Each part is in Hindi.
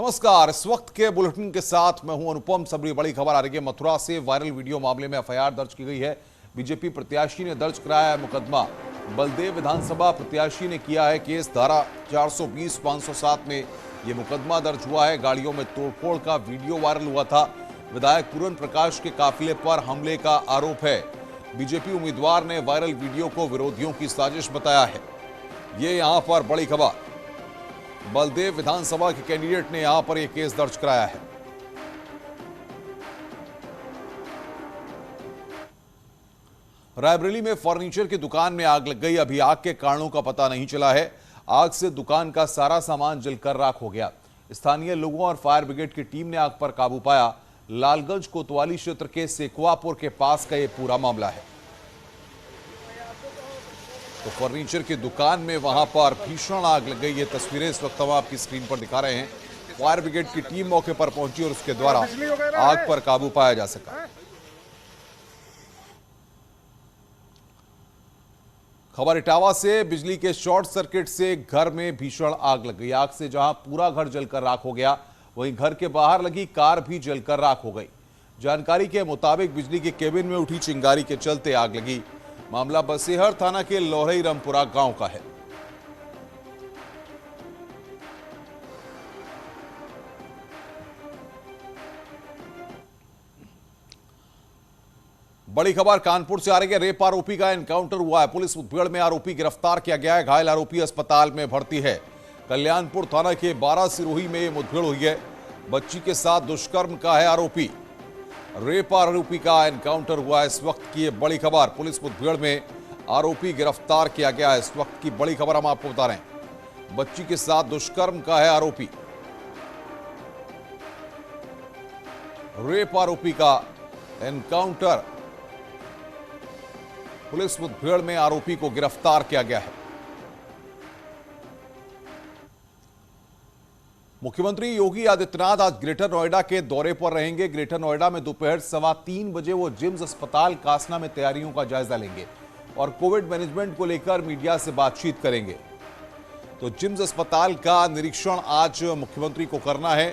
नमस्कार। इस वक्त के बुलेटिन के साथ मैं हूं अनुपम। सबरी बड़ी खबर आ रही है मथुरा से। वायरल वीडियो मामले में एफआईआर दर्ज की गई है। बीजेपी प्रत्याशी ने दर्ज कराया है मुकदमा। बलदेव विधानसभा प्रत्याशी ने किया है केस। धारा 420 507 में यह मुकदमा दर्ज हुआ है। गाड़ियों में तोड़फोड़ का वीडियो वायरल हुआ था। विधायक पूरन प्रकाश के काफिले पर हमले का आरोप है। बीजेपी उम्मीदवार ने वायरल वीडियो को विरोधियों की साजिश बताया है। ये यहां पर बड़ी खबर। बलदेव विधानसभा के कैंडिडेट ने यहां पर यह केस दर्ज कराया है। रायबरेली में फर्नीचर की दुकान में आग लग गई। अभी आग के कारणों का पता नहीं चला है। आग से दुकान का सारा सामान जलकर राख हो गया। स्थानीय लोगों और फायर ब्रिगेड की टीम ने आग पर काबू पाया। लालगंज कोतवाली क्षेत्र के सेकुआपुर के पास का यह पूरा मामला है। तो फर्नीचर की दुकान में वहां पर भीषण आग लग गई। ये तस्वीरें इस वक्त हम आपकी स्क्रीन पर दिखा रहे हैं। फायर ब्रिगेड की टीम मौके पर पहुंची और उसके द्वारा आग पर काबू पाया जा सका। खबर इटावा से। बिजली के शॉर्ट सर्किट से घर में भीषण आग लग गई। आग से जहां पूरा घर जलकर राख हो गया, वहीं घर के बाहर लगी कार भी जलकर राख हो गई। जानकारी के मुताबिक बिजली के केबिन में उठी चिंगारी के चलते आग लगी। मामला बसेहर थाना के लोहरई रामपुरा गांव का है। बड़ी खबर कानपुर से आ रही है। रेप आरोपी का एनकाउंटर हुआ है। पुलिस मुठभेड़ में आरोपी गिरफ्तार किया गया है। घायल आरोपी अस्पताल में भर्ती है। कल्याणपुर थाना के 12 सिरोही में यह मुठभेड़ हुई है। बच्ची के साथ दुष्कर्म का है आरोपी। रेप आरोपी का एनकाउंटर हुआ है। इस वक्त की बड़ी खबर। पुलिस मुठभेड़ में आरोपी गिरफ्तार किया गया है। इस वक्त की बड़ी खबर हम आपको बता रहे हैं। बच्ची के साथ दुष्कर्म का है आरोपी। रेप आरोपी का एनकाउंटर। पुलिस मुठभेड़ में आरोपी को गिरफ्तार किया गया है। मुख्यमंत्री योगी आदित्यनाथ आज ग्रेटर नोएडा के दौरे पर रहेंगे। ग्रेटर नोएडा में दोपहर 3:15 बजे वो जिम्स अस्पताल कासना में तैयारियों का जायजा लेंगे और कोविड मैनेजमेंट को लेकर मीडिया से बातचीत करेंगे। तो जिम्स अस्पताल का निरीक्षण आज मुख्यमंत्री को करना है।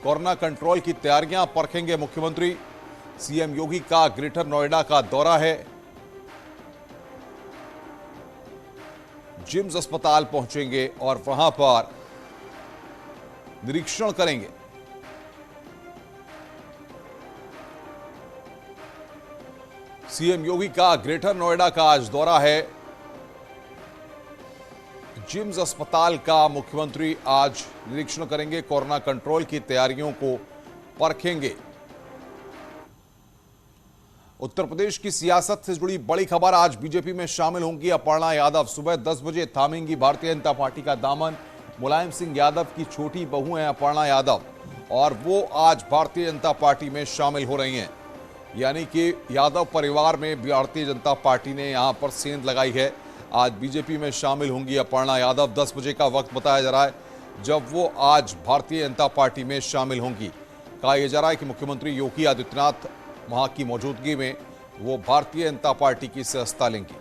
कोरोना कंट्रोल की तैयारियां परखेंगे मुख्यमंत्री। सीएम योगी का ग्रेटर नोएडा का दौरा है। जिम्स अस्पताल पहुंचेंगे और वहां पर निरीक्षण करेंगे। सीएम योगी का ग्रेटर नोएडा का आज दौरा है। जिम्स अस्पताल का मुख्यमंत्री आज निरीक्षण करेंगे। कोरोना कंट्रोल की तैयारियों को परखेंगे। उत्तर प्रदेश की सियासत से जुड़ी बड़ी खबर। आज बीजेपी में शामिल होंगी अपर्णा यादव। सुबह 10 बजे थामेंगी भारतीय जनता पार्टी का दामन। मुलायम सिंह यादव की छोटी बहू हैं अपर्णा यादव और वो आज भारतीय जनता पार्टी में शामिल हो रही हैं। यानी कि यादव परिवार में भारतीय जनता पार्टी ने यहां पर सेंध लगाई है। आज बीजेपी में शामिल होंगी अपर्णा यादव। 10 बजे का वक्त बताया जा रहा है जब वो आज भारतीय जनता पार्टी में शामिल होंगी। कहा यह जा रहा है कि मुख्यमंत्री योगी आदित्यनाथ वहां की मौजूदगी में वो भारतीय जनता पार्टी की सदस्यता लेंगी।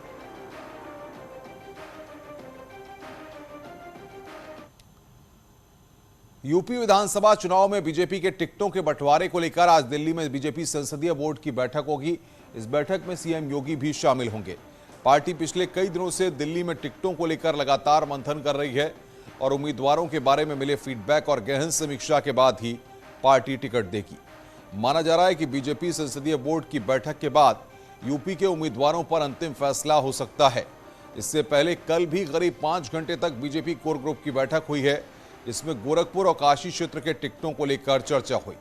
यूपी विधानसभा चुनाव में बीजेपी के टिकटों के बंटवारे को लेकर आज दिल्ली में बीजेपी संसदीय बोर्ड की बैठक होगी। इस बैठक में सीएम योगी भी शामिल होंगे। पार्टी पिछले कई दिनों से दिल्ली में टिकटों को लेकर लगातार मंथन कर रही है और उम्मीदवारों के बारे में मिले फीडबैक और गहन समीक्षा के बाद ही पार्टी टिकट देगी। माना जा रहा है कि बीजेपी संसदीय बोर्ड की बैठक के बाद यूपी के उम्मीदवारों पर अंतिम फैसला हो सकता है। इससे पहले कल भी करीब 5 घंटे तक बीजेपी कोर ग्रुप की बैठक हुई है, जिसमें गोरखपुर और काशी क्षेत्र के टिकटों को लेकर चर्चा हुई।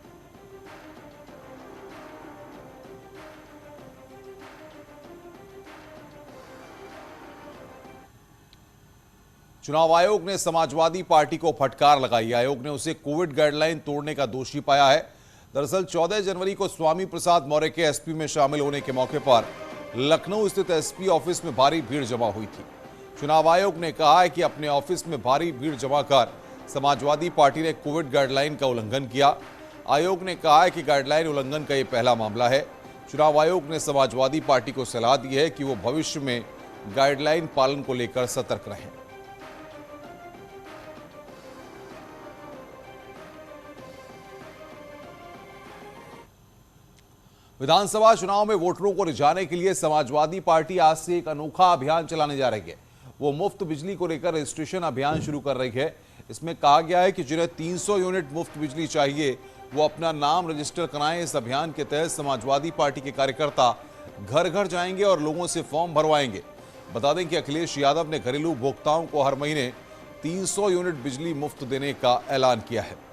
चुनाव आयोग ने समाजवादी पार्टी को फटकार लगाई। आयोग ने उसे कोविड गाइडलाइन तोड़ने का दोषी पाया है। दरअसल 14 जनवरी को स्वामी प्रसाद मौर्य के एसपी में शामिल होने के मौके पर लखनऊ स्थित एसपी ऑफिस में भारी भीड़ जमा हुई थी। चुनाव आयोग ने कहा है कि अपने ऑफिस में भारी भीड़ जमा कर समाजवादी पार्टी ने कोविड गाइडलाइन का उल्लंघन किया। आयोग ने कहा है कि गाइडलाइन उल्लंघन का यह पहला मामला है। चुनाव आयोग ने समाजवादी पार्टी को सलाह दी है कि वो भविष्य में गाइडलाइन पालन को लेकर सतर्क रहें। विधानसभा चुनाव में वोटरों को रिझाने के लिए समाजवादी पार्टी आज से एक अनोखा अभियान चलाने जा रही है। वो मुफ्त बिजली को लेकर रजिस्ट्रेशन अभियान शुरू कर रही है। इसमें कहा गया है कि जिन्हें 300 यूनिट मुफ्त बिजली चाहिए वो अपना नाम रजिस्टर कराएं। इस अभियान के तहत समाजवादी पार्टी के कार्यकर्ता घर घर जाएंगे और लोगों से फॉर्म भरवाएंगे। बता दें कि अखिलेश यादव ने घरेलू उपभोक्ताओं को हर महीने 300 यूनिट बिजली मुफ्त देने का ऐलान किया है।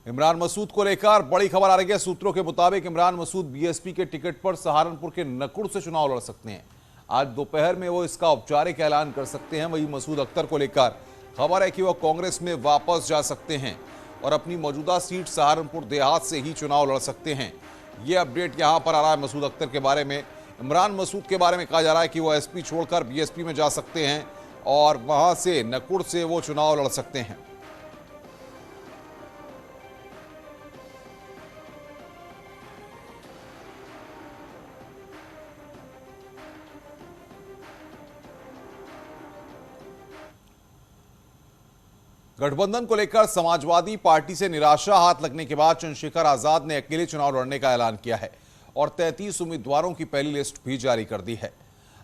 इमरान मसूद को लेकर बड़ी खबर आ रही है। सूत्रों के मुताबिक इमरान मसूद बीएसपी के टिकट पर सहारनपुर के नकुड़ से चुनाव लड़ सकते हैं। आज दोपहर में वो इसका औपचारिक ऐलान कर सकते हैं। वहीं मसूद अख्तर को लेकर खबर है कि वो कांग्रेस में वापस जा सकते हैं और अपनी मौजूदा सीट सहारनपुर देहात से ही चुनाव लड़ सकते हैं। ये अपडेट यहां पर आ रहा है मसूद अख्तर के बारे में। इमरान मसूद के बारे में कहा जा रहा है कि वो एसपी छोड़कर बीएसपी में जा सकते हैं और वहां से नकुड़ से वो चुनाव लड़ सकते हैं। गठबंधन को लेकर समाजवादी पार्टी से निराशा हाथ लगने के बाद चंद्रशेखर आजाद ने अकेले चुनाव लड़ने का ऐलान किया है और 33 उम्मीदवारों की पहली लिस्ट भी जारी कर दी है।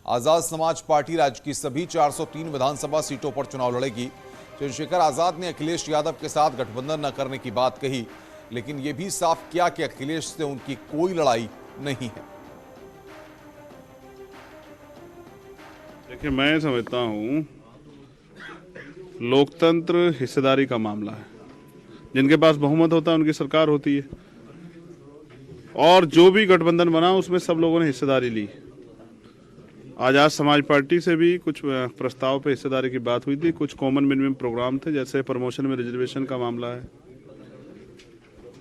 आजाद समाज पार्टी राज्य की सभी 403 विधानसभा सीटों पर चुनाव लड़ेगी। चंद्रशेखर आजाद ने अखिलेश यादव के साथ गठबंधन न करने की बात कही, लेकिन यह भी साफ किया कि अखिलेश से उनकी कोई लड़ाई नहीं है। देखिए, मैं समझता हूं लोकतंत्र हिस्सेदारी का मामला है। जिनके पास बहुमत होता है उनकी सरकार होती है और जो भी गठबंधन बना उसमें सब लोगों ने हिस्सेदारी ली। आजाद समाज पार्टी से भी कुछ प्रस्ताव पे हिस्सेदारी की बात हुई थी। कुछ कॉमन मिनिमम प्रोग्राम थे, जैसे प्रमोशन में रिजर्वेशन का मामला है,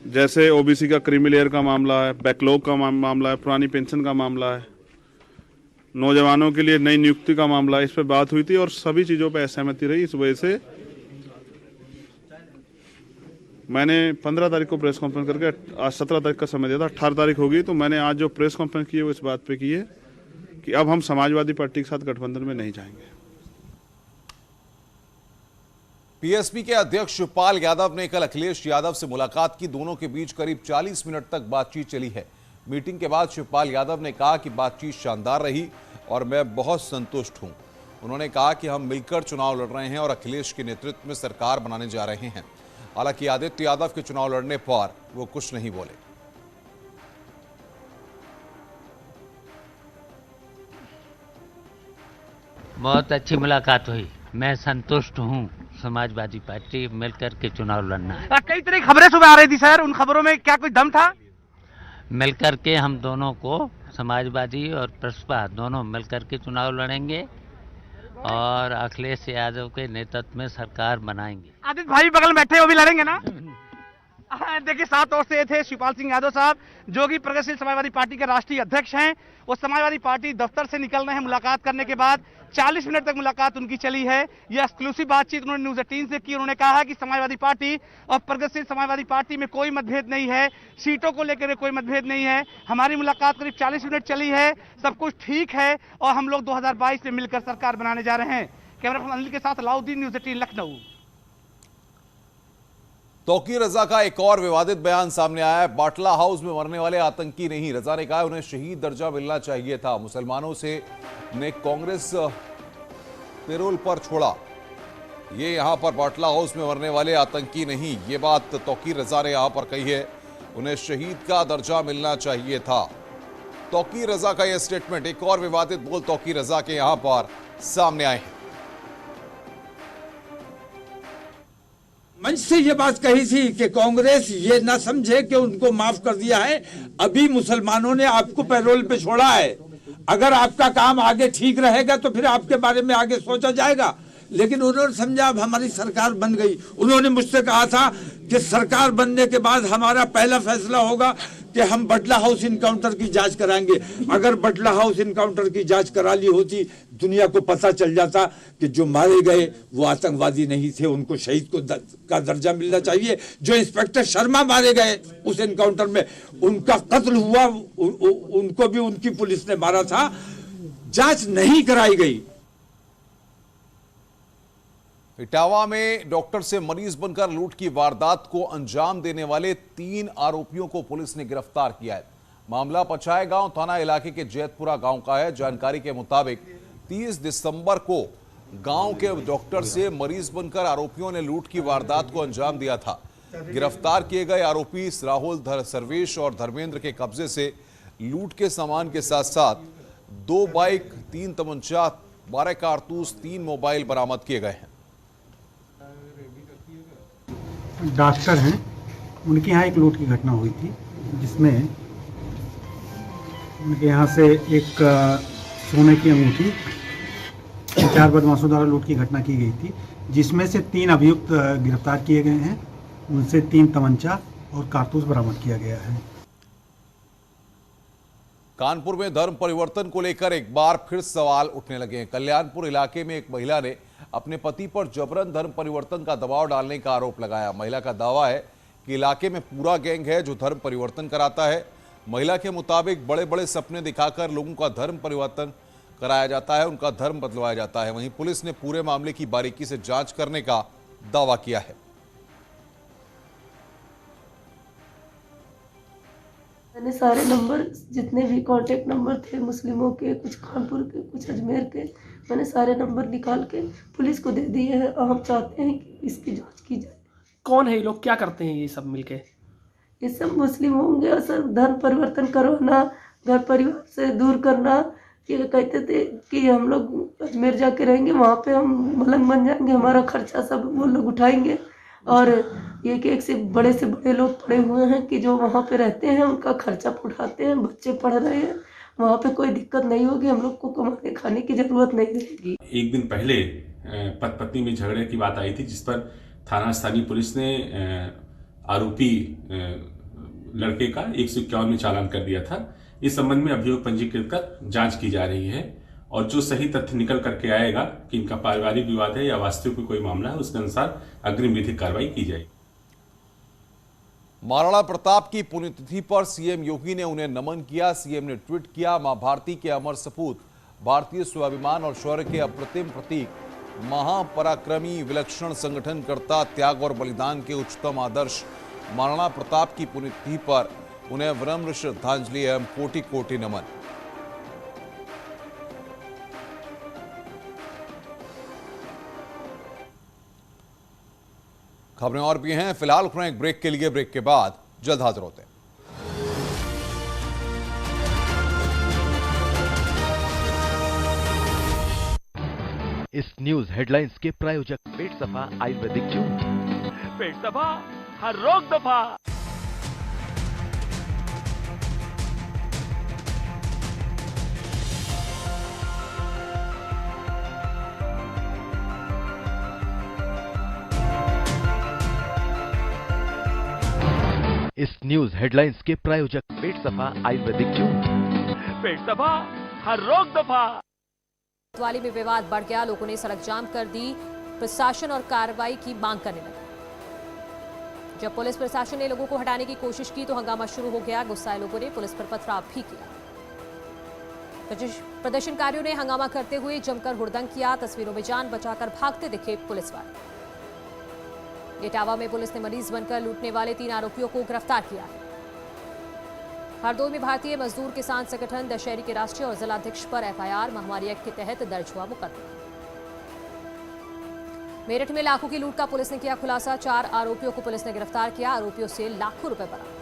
जैसे ओबीसी का क्रीमी लेयर का मामला है, बैकलॉग का मामला है, पुरानी पेंशन का मामला है, नौजवानों के लिए नई नियुक्ति का मामला, इस पर बात हुई थी और सभी चीज़ों पर असहमति रही। इस वजह से मैंने 15 तारीख को प्रेस कॉन्फ्रेंस करके आज 17 तारीख का समय दिया था। 18 तारीख होगी तो मैंने आज जो प्रेस कॉन्फ्रेंस की है वो इस बात पे की है कि अब हम समाजवादी पार्टी के साथ गठबंधन में नहीं जाएंगे। पीएसपी के अध्यक्ष शिवपाल यादव ने कल अखिलेश यादव से मुलाकात की। दोनों के बीच करीब 40 मिनट तक बातचीत चली है। मीटिंग के बाद शिवपाल यादव ने कहा कि बातचीत शानदार रही और मैं बहुत संतुष्ट हूं। उन्होंने कहा कि हम मिलकर चुनाव लड़ रहे हैं और अखिलेश के नेतृत्व में सरकार बनाने जा रहे हैं। हालांकि आदित्य यादव के चुनाव लड़ने पर वो कुछ नहीं बोले। बहुत अच्छी मुलाकात हुई। मैं संतुष्ट हूं। समाजवादी पार्टी मिलकर के चुनाव लड़ना है। कई तरह की खबरें सुबह आ रही थी सर, उन खबरों में क्या कोई दम था? मिलकर के हम दोनों को समाजवादी और प्रसपा दोनों मिलकर के चुनाव लड़ेंगे और अखिलेश यादव के नेतृत्व में सरकार बनाएंगे। आदित्य भाई बगल में बैठे, वो भी लड़ेंगे ना? देखिए, साथ और से थे शिवपाल सिंह यादव साहब, जो कि प्रगतिशील समाजवादी पार्टी के राष्ट्रीय अध्यक्ष हैं। वो समाजवादी पार्टी दफ्तर से निकल रहे हैं मुलाकात करने के बाद। 40 मिनट तक मुलाकात उनकी चली है। यह एक्सक्लूसिव बातचीत उन्होंने न्यूज 18 से की। उन्होंने कहा कि समाजवादी पार्टी और प्रगतिशील समाजवादी पार्टी में कोई मतभेद नहीं है, सीटों को लेकर कोई मतभेद नहीं है। हमारी मुलाकात करीब 40 मिनट चली है, सब कुछ ठीक है और हम लोग 2022 में मिलकर सरकार बनाने जा रहे हैं। कैमरा पर्सन अनिल के साथ अलाउद्दीन, न्यूज 18 लखनऊ। तौकीर रजा का एक और विवादित बयान सामने आया है। बाटला हाउस में मरने वाले आतंकी नहीं। रजा ने कहा उन्हें शहीद दर्जा मिलना चाहिए था। मुसलमानों से ने कांग्रेस पेरोल पर छोड़ा। ये यहां पर बाटला हाउस में मरने वाले आतंकी नहीं, ये बात तौकीर रजा ने यहां पर कही है। उन्हें शहीद का दर्जा मिलना चाहिए था। तौकीर रजा का यह स्टेटमेंट, एक और विवादित बोल तौकीर रजा के यहां पर सामने आए हैं। मंच से ये बात कही थी कि कांग्रेस ये ना समझे कि उनको माफ कर दिया है। अभी मुसलमानों ने आपको पैरोल पे छोड़ा है। अगर आपका काम आगे ठीक रहेगा तो फिर आपके बारे में आगे सोचा जाएगा। लेकिन उन्होंने समझा अब हमारी सरकार बन गई। उन्होंने मुझसे कहा था कि सरकार बनने के बाद हमारा पहला फैसला होगा कि हम बटला हाउस इनकाउंटर की जांच कराएंगे। अगर बटला हाउस इनकाउंटर की जांच करा ली होती, दुनिया को पता चल जाता कि जो मारे गए वो आतंकवादी नहीं थे, उनको शहीद का दर्जा मिलना चाहिए। जो इंस्पेक्टर शर्मा मारे गए उस इनकाउंटर में, उनका कत्ल हुआ, उनको भी उनकी पुलिस ने मारा था, जांच नहीं कराई गई। इटावा में डॉक्टर से मरीज बनकर लूट की वारदात को अंजाम देने वाले 3 आरोपियों को पुलिस ने गिरफ्तार किया है। मामला पचाए गांव थाना इलाके के जैतपुरा गांव का है। जानकारी के मुताबिक 30 दिसंबर को गांव के डॉक्टर से मरीज बनकर आरोपियों ने लूट की वारदात को अंजाम दिया था। गिरफ्तार किए गए आरोपी राहुल, सर्वेश और धर्मेंद्र के कब्जे से लूट के सामान के साथ साथ 2 बाइक, 3 तमंचा, 12 कारतूस, 3 मोबाइल बरामद किए गए हैं। डॉक्टर हैं, उनके यहाँ एक लूट की घटना हुई थी, जिसमें उनके यहाँ से एक सोने की अंगूठी 4 बदमाशों द्वारा लूट की घटना की गई थी, जिसमें से 3 अभियुक्त गिरफ्तार किए गए हैं। उनसे 3 तमंचा और कारतूस बरामद किया गया है। कानपुर में धर्म परिवर्तन को लेकर एक बार फिर सवाल उठने लगे हैं। कल्याणपुर इलाके में एक महिला ने अपने पति पर जबरन धर्म परिवर्तन का दबाव डालने का आरोप लगाया। महिला का दावा है कि इलाके में पूरा गैंग है जो धर्म परिवर्तन कराता है। महिला के मुताबिक बड़े बड़े सपने दिखाकर लोगों का धर्म परिवर्तन कराया जाता है, उनका धर्म बदलवाया जाता है। वहीं पुलिस ने पूरे मामले की बारीकी से जांच करने का दावा किया है। मैंने सारे नंबर, जितने भी कांटेक्ट नंबर थे मुस्लिमों के, कुछ कानपुर के, कुछ अजमेर के, मैंने सारे नंबर निकाल के पुलिस को दे दिए हैं। हम चाहते हैं कि इसकी जांच की जाए। कौन है ये लोग, क्या करते हैं ये सब मिलके? ये सब मुस्लिम होंगे और सर धर्म परिवर्तन करवाना, घर परिवार से दूर करना। ये कहते थे कि हम लोग अजमेर जाके रहेंगे, वहाँ पे हम मलंग बन जाएंगे, हमारा खर्चा सब वो लोग उठाएंगे। और एक से बड़े लोग पड़े हुए हैं कि जो वहाँ पे रहते हैं उनका खर्चा उठाते हैं, बच्चे पढ़ रहे हैं, वहाँ पे कोई दिक्कत नहीं होगी, हम लोग को कमाने खाने की जरूरत नहीं रहेगी। एक दिन पहले पति पत्नी में झगड़े की बात आई थी, जिस पर थाना स्थानीय पुलिस ने आरोपी लड़के का 151 में चालान कर दिया था। इस संबंध में अभियोग पंजीकृत कर जांच की जा रही है और जो सही तथ्य निकल करके आएगा कि इनका पारिवारिक विवाद है या वास्तविक कोई मामला है, उसके अनुसार अग्रिम विधिक कार्रवाई की जाएगी। महाराणा प्रताप की पुण्यतिथि पर सीएम योगी ने उन्हें नमन किया। सीएम ने ट्वीट किया, मां भारती के अमर सपूत, भारतीय स्वाभिमान और शौर्य के अप्रतिम प्रतीक, महापराक्रमी विलक्षण संगठनकर्ता, त्याग और बलिदान के उच्चतम आदर्श महाराणा प्रताप की पुण्यतिथि पर उन्हें विनम्र श्रद्धांजलि एवं कोटि कोटि नमन। खबरें और भी हैं, फिलहाल रुक रहे हैं एक ब्रेक के लिए। ब्रेक के बाद जल्द हाजिर होते हैं। इस न्यूज हेडलाइंस के प्रायोजक पेट सफा आयुर्वेदिक जूस। पेट दफा, हर रोग दफा। इस न्यूज हेडलाइंस के प्रायोजक पेट सफा आयुर्वेदिक जूस। पेट दफा, हर रोग दफा। कोतवाली में विवाद बढ़ गया, लोगों ने सड़क जाम कर दी, प्रशासन और कार्रवाई की मांग करने लगे। जब पुलिस प्रशासन ने लोगों को हटाने की कोशिश की तो हंगामा शुरू हो गया। गुस्साए लोगों ने पुलिस पर पथराव भी किया। प्रदर्शनकारियों ने हंगामा करते हुए जमकर हुड़दंग किया। तस्वीरों में जान बचाकर भागते दिखे पुलिस वाले। इटावा में पुलिस ने मरीज बनकर लूटने वाले 3 आरोपियों को गिरफ्तार किया है। हरदोई में भारतीय मजदूर किसान संगठन दशहरी के राष्ट्रीय और जिलाध्यक्ष पर एफआईआर, महामारी एक्ट के तहत दर्ज हुआ मुकदमा। मेरठ में लाखों की लूट का पुलिस ने किया खुलासा। 4 आरोपियों को पुलिस ने गिरफ्तार किया। आरोपियों से लाखों रुपए बरामद।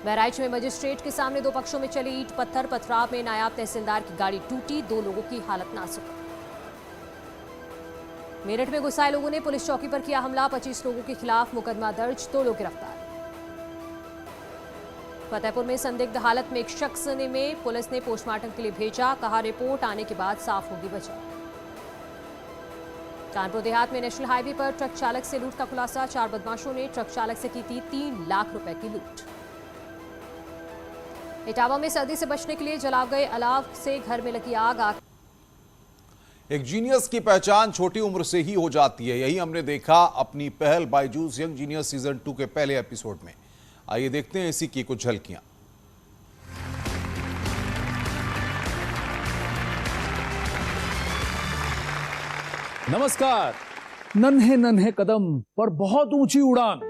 बहराइच में मजिस्ट्रेट के सामने 2 पक्षों में चली ईंट पत्थर पथराव में नायब तहसीलदार की गाड़ी टूटी, 2 लोगों की हालत नाजुक। मेरठ में गुस्साए लोगों ने पुलिस चौकी पर किया हमला। 25 लोगों के खिलाफ मुकदमा दर्ज, 2 लोग गिरफ्तार। फतेहपुर में संदिग्ध हालत में एक शख्स में पुलिस ने पोस्टमार्टम के लिए भेजा। कहा रिपोर्ट आने के बाद साफ होगी वजह। कानपुर देहात में नेशनल हाईवे पर ट्रक चालक से लूट का खुलासा। 4 बदमाशों ने ट्रक चालक से की थी 3 लाख रुपए की लूट। इटावा में सर्दी से बचने के लिए जलाव गए अलाव से घर में लगी आग। एक जीनियस की पहचान छोटी उम्र से ही हो जाती है, यही हमने देखा अपनी पहल बायजूस यंग जीनियस सीजन 2 के पहले एपिसोड में। आइए देखते हैं इसी की कुछ झलकियां। नमस्कार। नन्हे नन्हे कदम पर बहुत ऊंची उड़ान,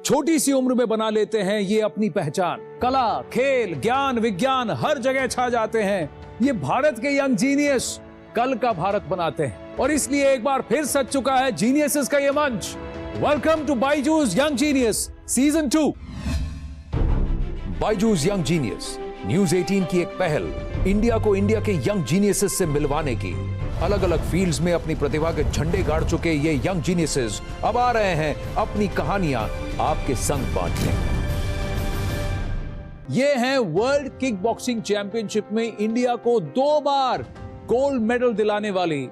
छोटी सी उम्र में बना लेते हैं ये अपनी पहचान। कला, खेल, ज्ञान, विज्ञान हर जगह छा जाते हैं। ये भारत के यंग जीनियस कल का भारत बनाते हैं और इसलिए एक बार फिर सज चुका है जीनियसेस का ये मंच। Welcome to Byju's young genius season 2। Byju's young genius news 18 की एक पहल, इंडिया को इंडिया के यंग जीनियसेस से मिलवाने की। अलग अलग फील्ड्स में अपनी प्रतिभा के झंडे गाड़ चुके ये यंग जीनियसेस अब आ रहे हैं अपनी कहानियां आपके संग बांटने। ये हैं वर्ल्ड किक बॉक्सिंग चैंपियनशिप में इंडिया को 2 बार गोल्ड मेडल दिलाने वाली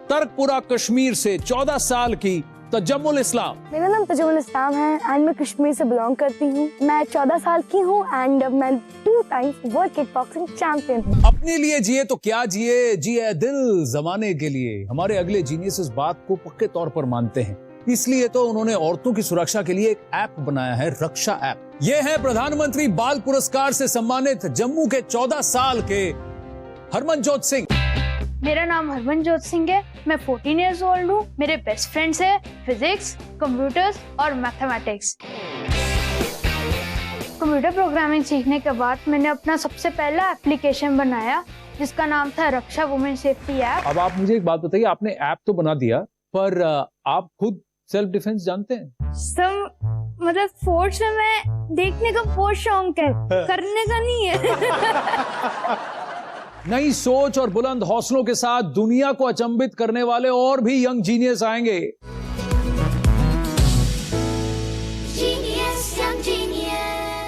तर्कपुरा कश्मीर से 14 साल की तजम्मुल इस्लाम। मेरा नाम तजम्मुल इस्लाम है एंड मैं कश्मीर से बिलोंग करती हूँ। मैं 14 साल की हूँ एंड मैं 2 times world kick boxing champion हूँ। अपने लिए जिए तो क्या जिए, जिए दिल जमाने के लिए। हमारे अगले जीनियस इस बात को पक्के तौर पर मानते हैं, इसलिए तो उन्होंने औरतों की सुरक्षा के लिए एक ऐप बनाया है, रक्षा ऐप। ये है प्रधानमंत्री बाल पुरस्कार से सम्मानित जम्मू के 14 साल के हरमनजोत सिंह। मेरा नाम हरमनजोत सिंह है, मैं 14 इयर्स ओल्ड हूँ। मेरे बेस्ट फ्रेंड्स है फिजिक्स, कंप्यूटर्स और मैथमेटिक्स। कंप्यूटर प्रोग्रामिंग सीखने के बाद मैंने अपना सबसे पहला एप्लीकेशन बनाया जिसका नाम था रक्षा वुमेन सेफ्टी ऐप। अब आप मुझे एक बात बताइए, आपने ऐप तो बना दिया पर आप खुद सेल्फ डिफेंस जानते हैं? मतलब फोर्स में मैं देखने का बहुत शौक है, करने का नहीं है। नई सोच और बुलंद हौसलों के साथ दुनिया को अचंभित करने वाले और भी यंग जीनियस आएंगे।